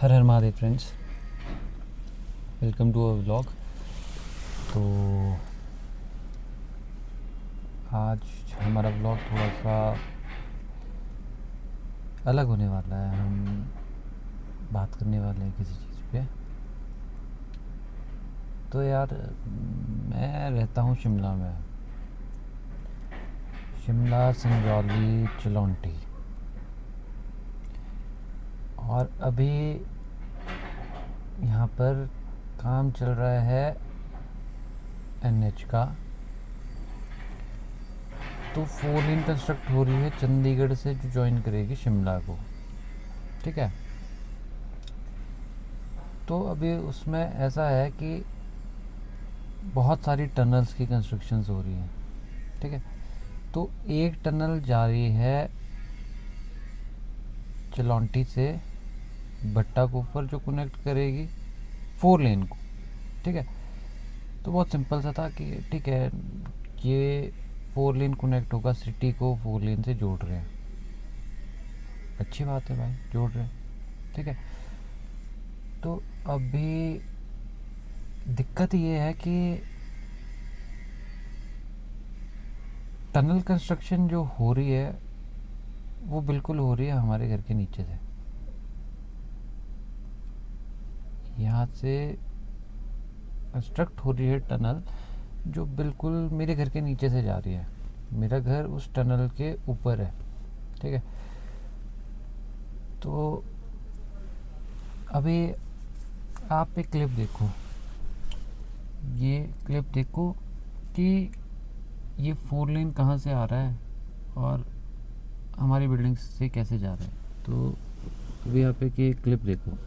हर हर Mahadev friends, welcome to our vlog. तो आज हमारा व्लॉग थोड़ा सा अलग होने वाला है। हम बात करने वाले हैं किसी चीज़ पे। तो यार, मैं रहता हूँ शिमला में, शिमला संजौली चिलौंटी। और अभी यहाँ पर काम चल रहा है एनएच का। तो 4 लेन कंस्ट्रक्ट हो रही है चंडीगढ़ से, जो ज्वाइन करेगी शिमला को। ठीक है। तो अभी उसमें ऐसा है कि बहुत सारी टनल्स की कंस्ट्रक्शंस हो रही हैं। ठीक है। तो एक टनल जा रही है चिलौंटी से भट्टा कुफर, जो कनेक्ट करेगी 4 लेन को। ठीक है। तो बहुत सिंपल सा था कि ठीक है, ये 4 लेन कनेक्ट होगा, सिटी को 4 लेन से जोड़ रहे हैं। अच्छी बात है भाई, जोड़ रहे हैं। ठीक है। तो अभी दिक्कत ये है कि टनल कंस्ट्रक्शन जो हो रही है वो बिल्कुल हो रही है हमारे घर के नीचे से। यहाँ से कंस्ट्रक्ट हो रही है टनल जो बिल्कुल मेरे घर के नीचे से जा रही है। मेरा घर उस टनल के ऊपर है। ठीक है। तो अभी आप एक क्लिप देखो, ये क्लिप देखो कि ये 4 लेन कहाँ से आ रहा है और हमारी बिल्डिंग से कैसे जा रहा है। तो अभी आप एक ये क्लिप देखो।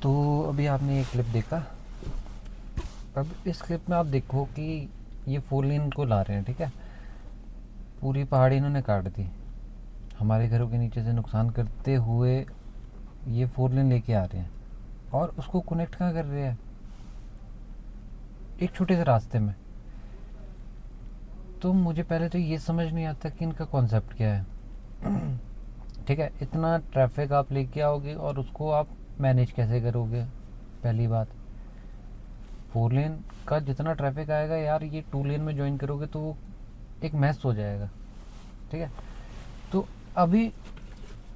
तो अभी आपने ये क्लिप देखा। अब इस क्लिप में आप देखो कि ये 4 लेन को ला रहे हैं। ठीक है। पूरी पहाड़ी इन्होंने काट दी, हमारे घरों के नीचे से नुकसान करते हुए ये 4 लेन लेके आ रहे हैं। और उसको कनेक्ट कहाँ कर रहे हैं? एक छोटे से रास्ते में। तो मुझे पहले तो ये समझ नहीं आता कि इनका कॉन्सेप्ट क्या है। ठीक है। इतना ट्रैफिक आप लेके आओगे और उसको आप मैनेज कैसे करोगे? पहली बात, 4 लेन का जितना ट्रैफिक आएगा यार, ये 2 लेन में ज्वाइन करोगे तो वो एक मैस हो जाएगा। ठीक है। तो अभी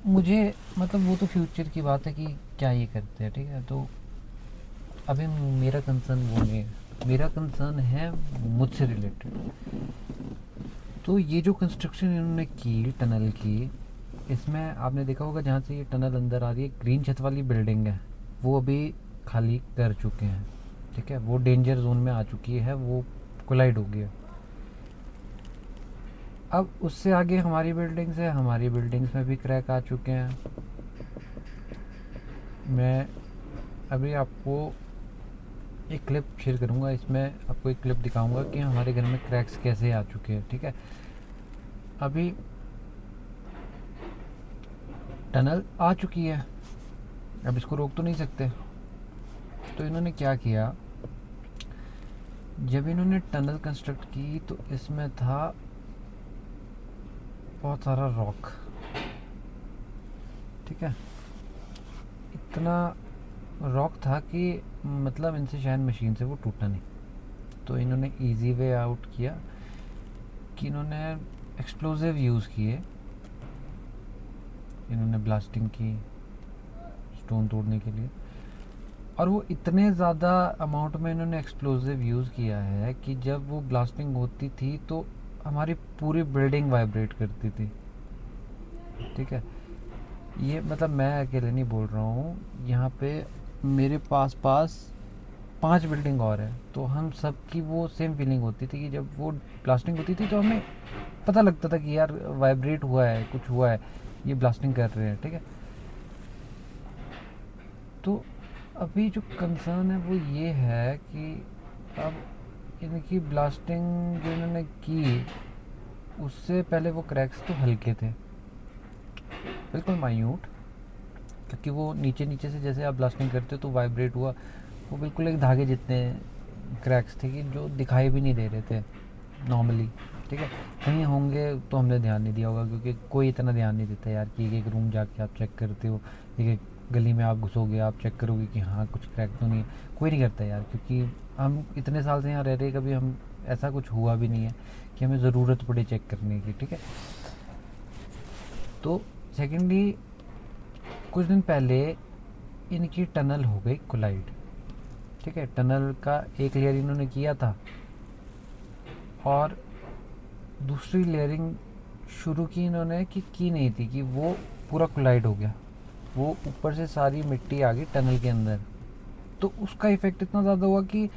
मुझे मतलब वो तो फ्यूचर की बात है कि क्या ये करते हैं। ठीक है। तो अभी मेरा कंसर्न वो नहीं है, मेरा कंसर्न है मुझसे रिलेटेड। तो ये जो कंस्ट्रक्शन इन्होंने की टनल की, इसमें आपने देखा होगा जहाँ से ये टनल अंदर आ रही है, ग्रीन छत वाली बिल्डिंग है, वो अभी खाली कर चुके हैं। ठीक है। वो डेंजर जोन में आ चुकी है, वो कोलाइड हो गया। अब उससे आगे हमारी बिल्डिंग्स है, हमारी बिल्डिंग्स में भी क्रैक आ चुके हैं। मैं अभी आपको एक क्लिप शेयर करूंगा, इसमें आपको एक क्लिप दिखाऊंगा कि हमारे घर में क्रैक्स कैसे आ चुके हैं। ठीक है। अभी टनल आ चुकी है, अब इसको रोक तो नहीं सकते। तो इन्होंने क्या किया, जब इन्होंने टनल कंस्ट्रक्ट की तो इसमें था बहुत सारा रॉक। ठीक है। इतना रॉक था कि मतलब इनसे शायद मशीन से वो टूटा नहीं। तो इन्होंने इजी वे आउट किया कि इन्होंने एक्सप्लोजिव यूज़ किए। इन्होंने ब्लास्टिंग की स्टोन तोड़ने के लिए, और वो इतने ज़्यादा अमाउंट में इन्होंने एक्सप्लोजिव यूज़ किया है कि जब वो ब्लास्टिंग होती थी तो हमारी पूरी बिल्डिंग वाइब्रेट करती थी। ठीक है। ये मतलब मैं अकेले नहीं बोल रहा हूँ, यहाँ पे मेरे पास 5 बिल्डिंग और है, तो हम सब की वो सेम फीलिंग होती थी कि जब वो ब्लास्टिंग होती थी तो हमें पता लगता था कि यार वाइब्रेट हुआ है, कुछ हुआ है, ये ब्लास्टिंग कर रहे हैं। ठीक है। तो अभी जो कंसर्न है वो ये है कि अब इनकी ब्लास्टिंग जो इन्होंने की, उससे पहले वो क्रैक्स तो हल्के थे, बिल्कुल माइन्यूट, क्योंकि वो नीचे नीचे से जैसे आप ब्लास्टिंग करते हो तो वाइब्रेट हुआ, वो बिल्कुल एक धागे जितने क्रैक्स थे कि जो दिखाई भी नहीं दे रहे थे नॉर्मली। ठीक है, कहीं होंगे तो हमने ध्यान नहीं दिया होगा, क्योंकि कोई इतना ध्यान नहीं देता यार कि एक एक रूम जाके आप चेक करते हो, एक एक गली में आप घुसोगे, आप चेक करोगे कि हाँ कुछ क्रैक तो नहीं है। कोई नहीं करता यार, क्योंकि हम इतने साल से यहाँ रह रहे, कभी हम ऐसा कुछ हुआ भी नहीं है कि हमें ज़रूरत पड़े चेक करने की। ठीक है, तो सेकेंडली कुछ दिन पहले इनकी टनल हो गई कोलाइड। ठीक है, टनल का एक लेयर इन्होंने किया था और दूसरी लेयरिंग शुरू की इन्होंने कि की नहीं थी, कि वो पूरा कोलाइड हो गया, वो ऊपर से सारी मिट्टी आ गई टनल के अंदर। तो उसका इफेक्ट इतना ज़्यादा हुआ कि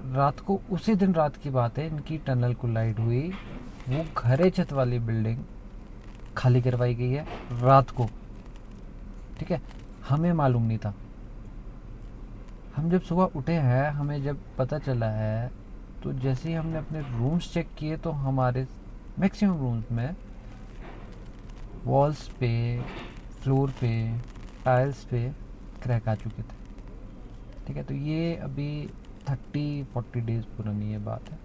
रात को, उसी दिन रात की बात है, इनकी टनल कोलाइड हुई, वो घरे छत वाली बिल्डिंग खाली करवाई गई है रात को। ठीक है, हमें मालूम नहीं था। हम जब सुबह उठे हैं, हमें जब पता चला है, तो जैसे ही हमने अपने रूम्स चेक किए तो हमारे मैक्सिमम रूम्स में वॉल्स पे, फ्लोर पे, टाइल्स पे क्रैक आ चुके थे। ठीक है, तो ये अभी 30-40 डेज़ पुरानी ये बात है।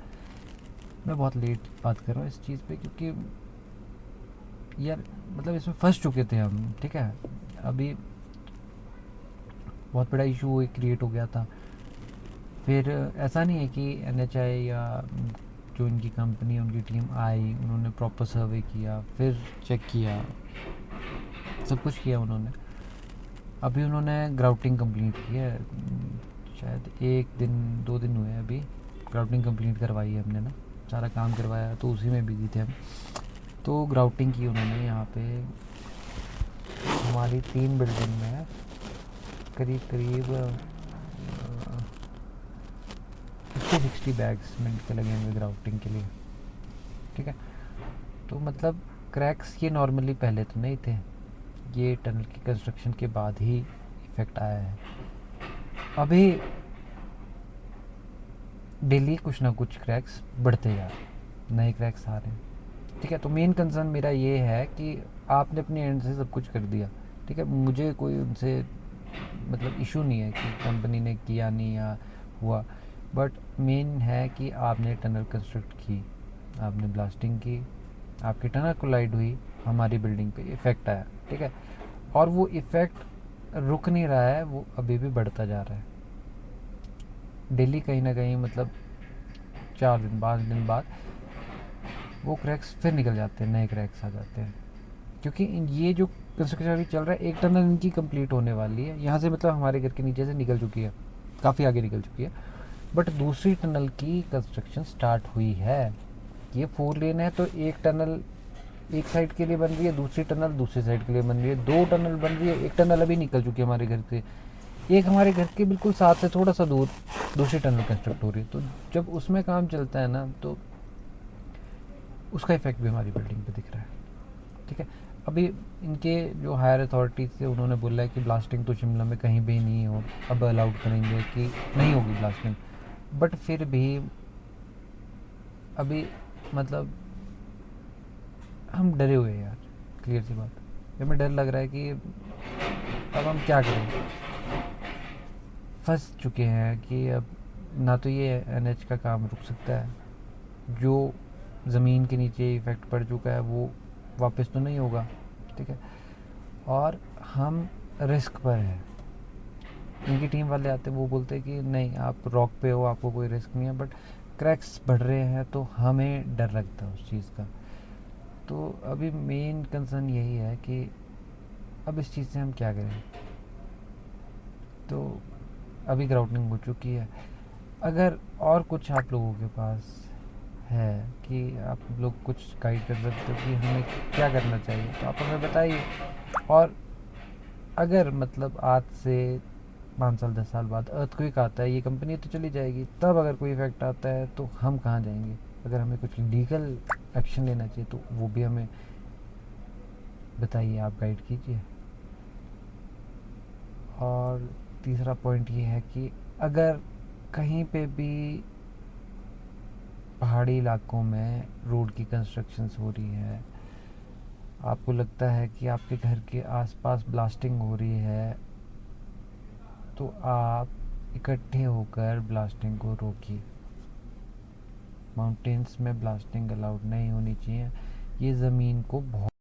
मैं बहुत लेट बात कर रहा हूँ इस चीज़ पे, क्योंकि यार मतलब इसमें फंस चुके थे हम। ठीक है, अभी बहुत बड़ा इशू क्रिएट हो गया था। फिर ऐसा नहीं है कि NHI या जो इनकी कंपनी है उनकी टीम आई, उन्होंने प्रॉपर सर्वे किया, फिर चेक किया, सब कुछ किया उन्होंने। अभी उन्होंने ग्राउटिंग कंप्लीट की है, शायद 1 दिन 2 दिन हुए हैं अभी। ग्राउटिंग कंप्लीट करवाई है हमने ना, सारा काम करवाया, तो उसी में बिजी थे हम। तो ग्राउटिंग की उन्होंने यहाँ पे हमारी 3 बिल्डिंग में करीब करीब 50-60 बैग्स सीमेंट के लगे हुए ग्राउटिंग के लिए। ठीक है, तो मतलब क्रैक्स ये नॉर्मली पहले तो नहीं थे, ये टनल की कंस्ट्रक्शन के बाद ही इफेक्ट आया है। अभी डेली कुछ ना कुछ क्रैक्स बढ़ते जा रहे, नए क्रैक्स आ रहे हैं। ठीक है, तो मेन कंसर्न मेरा ये है कि आपने अपने एंड से सब कुछ कर दिया। ठीक है, मुझे कोई उनसे मतलब इशू नहीं है कि कंपनी ने किया नहीं या हुआ, बट मेन है कि आपने टनल कंस्ट्रक्ट की, आपने ब्लास्टिंग की, आपकी टनल कोलाइड हुई, हमारी बिल्डिंग पे इफ़ेक्ट आया। ठीक है, और वो इफ़ेक्ट रुक नहीं रहा है, वो अभी भी बढ़ता जा रहा है। डेली कहीं ना कहीं मतलब 4 दिन 5 दिन बाद वो क्रैक्स फिर निकल जाते हैं, नए क्रैक्स आ जाते हैं। क्योंकि ये जो कंस्ट्रक्शन अभी चल रहा है, एक टनल इनकी कंप्लीट होने वाली है यहाँ से, मतलब हमारे घर के नीचे से निकल चुकी है, काफ़ी आगे निकल चुकी है। बट दूसरी टनल की कंस्ट्रक्शन स्टार्ट हुई है। ये 4 लेन है, तो एक टनल एक साइड के लिए बन रही है, दूसरी टनल दूसरी साइड के लिए बन रही है, 2 टनल बन रही है। एक टनल अभी निकल चुकी है हमारे घर से, एक हमारे घर के बिल्कुल साथ से थोड़ा सा दूर दूसरी टनल कंस्ट्रक्ट हो रही है। तो जब उसमें काम चलता है ना, तो उसका इफेक्ट भी हमारी बिल्डिंग पे दिख रहा है। ठीक है, अभी इनके जो हायर अथॉरिटीज़ थे उन्होंने बोला है कि ब्लास्टिंग तो शिमला में कहीं भी नहीं हो, अब अलाउड करेंगे कि नहीं होगी ब्लास्टिंग। बट फिर भी अभी मतलब हम डरे हुए हैं यार, क्लियर सी बात। हमें डर लग रहा है कि अब हम क्या करें, फंस चुके हैं कि अब ना तो ये NH का काम रुक सकता है, जो ज़मीन के नीचे इफ़ेक्ट पड़ चुका है वो वापस तो नहीं होगा। ठीक है, और हम रिस्क पर हैं। इनकी टीम वाले आते वो बोलते हैं कि नहीं आप रॉक पे हो, आपको कोई रिस्क नहीं है, बट क्रैक्स बढ़ रहे हैं तो हमें डर लगता है उस चीज़ का। तो अभी मेन कंसर्न यही है कि अब इस चीज़ से हम क्या करें। तो अभी ग्राउंडिंग हो चुकी है, अगर और कुछ आप लोगों के पास है कि आप लोग कुछ गाइड कर सकते हो कि हमें क्या करना चाहिए, तो आप हमें बताइए। और अगर मतलब आज से 5 साल 10 साल बाद अर्थक्वेक आता है, ये कंपनी तो चली जाएगी, तब अगर कोई इफेक्ट आता है तो हम कहाँ जाएंगे। अगर हमें कुछ लीगल एक्शन लेना चाहिए तो वो भी हमें बताइए, आप गाइड कीजिए। और तीसरा पॉइंट ये है कि अगर कहीं पे भी पहाड़ी इलाकों में रोड की कंस्ट्रक्शंस हो रही है, आपको लगता है कि आपके घर के आसपास ब्लास्टिंग हो रही है, तो आप इकट्ठे होकर ब्लास्टिंग को रोकिए। माउंटेन्स में ब्लास्टिंग अलाउड नहीं होनी चाहिए। ये ज़मीन को बहुत